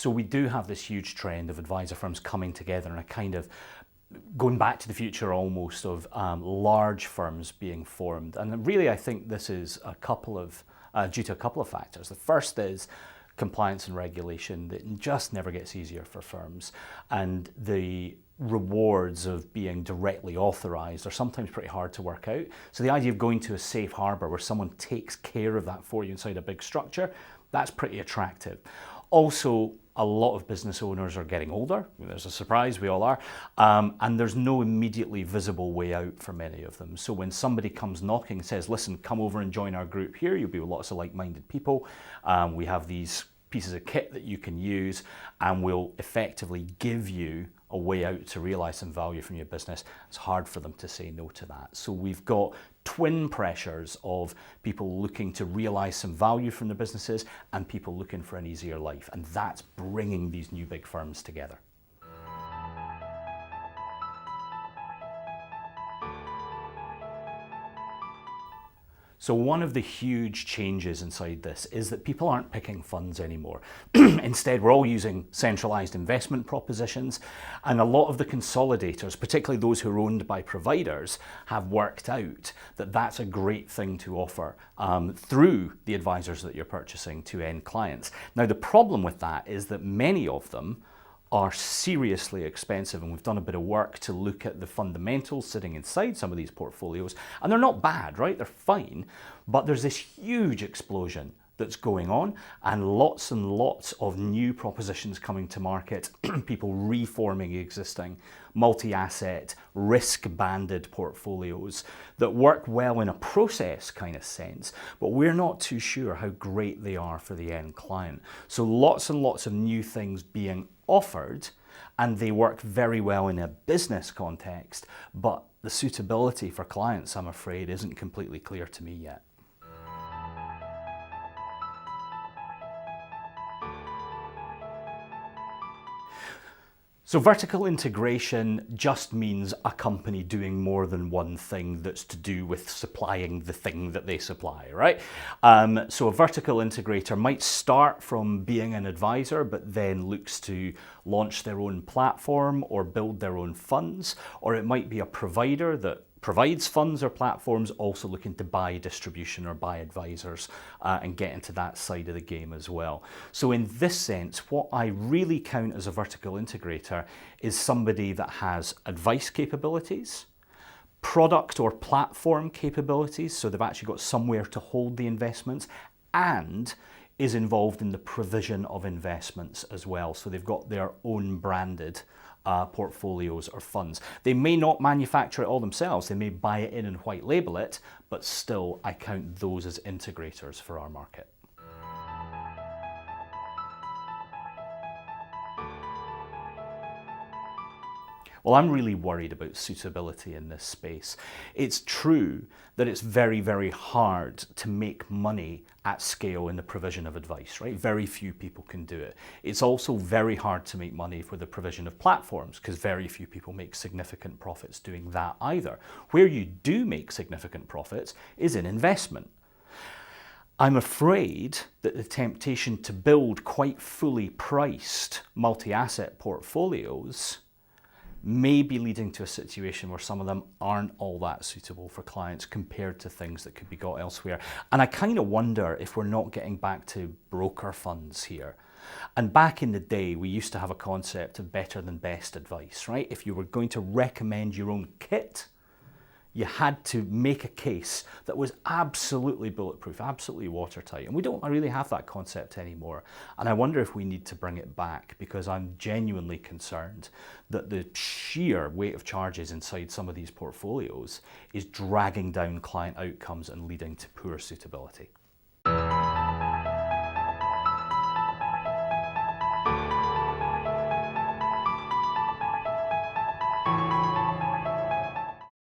So we do have this huge trend of advisor firms coming together and a kind of going back to the future almost of large firms being formed. And really, I think this is due to a couple of factors. The first is compliance and regulation that just never gets easier for firms. And the rewards of being directly authorized are sometimes pretty hard to work out. So the idea of going to a safe harbor where someone takes care of that for you inside a big structure, that's pretty attractive. Also, a lot of business owners are getting older. There's a surprise, we all are. And there's no immediately visible way out for many of them. So when somebody comes knocking and says, listen, come over and join our group here, you'll be with lots of like-minded people. We have these pieces of kit that you can use and we'll effectively give you a way out to realize some value from your business. It's hard for them to say no to that. So we've got twin pressures of people looking to realize some value from their businesses and people looking for an easier life. And that's bringing these new big firms together. So one of the huge changes inside this is that people aren't picking funds anymore. Instead, we're all using centralized investment propositions, and a lot of the consolidators, particularly those who are owned by providers, have worked out that that's a great thing to offer through the advisors that you're purchasing to end clients. Now, the problem with that is that many of them are seriously expensive, and we've done a bit of work to look at the fundamentals sitting inside some of these portfolios, and they're not bad, right? They're fine, but there's this huge explosion that's going on and lots of new propositions coming to market, people reforming existing multi-asset, risk-banded portfolios that work well in a process kind of sense, but we're not too sure how great they are for the end client. So lots and lots of new things being offered, and they work very well in a business context, but the suitability for clients, I'm afraid, isn't completely clear to me yet. So vertical integration just means a company doing more than one thing that's to do with supplying the thing that they supply, right? So a vertical integrator might start from being an advisor, but then looks to launch their own platform or build their own funds, or it might be a provider that provides funds or platforms also looking to buy distribution or buy advisors and get into that side of the game as well. So in this sense, what I really count as a vertical integrator is somebody that has advice capabilities, product or platform capabilities, so they've actually got somewhere to hold the investments, and is involved in the provision of investments as well. So they've got their own branded portfolios or funds. They may not manufacture it all themselves, they may buy it in and white label it, but still I count those as integrators for our market. Well, I'm really worried about suitability in this space. It's true that it's very, very hard to make money at scale in the provision of advice, right? Very few people can do it. It's also very hard to make money for the provision of platforms because very few people make significant profits doing that either. Where you do make significant profits is in investment. I'm afraid that the temptation to build quite fully priced multi-asset portfolios may be leading to a situation where some of them aren't all that suitable for clients compared to things that could be got elsewhere. And I kind of wonder if we're not getting back to broker funds here. And back in the day, we used to have a concept of better than best advice, right? If you were going to recommend your own kit, you had to make a case that was absolutely bulletproof, absolutely watertight. And we don't really have that concept anymore. And I wonder if we need to bring it back, because I'm genuinely concerned that the sheer weight of charges inside some of these portfolios is dragging down client outcomes and leading to poor suitability.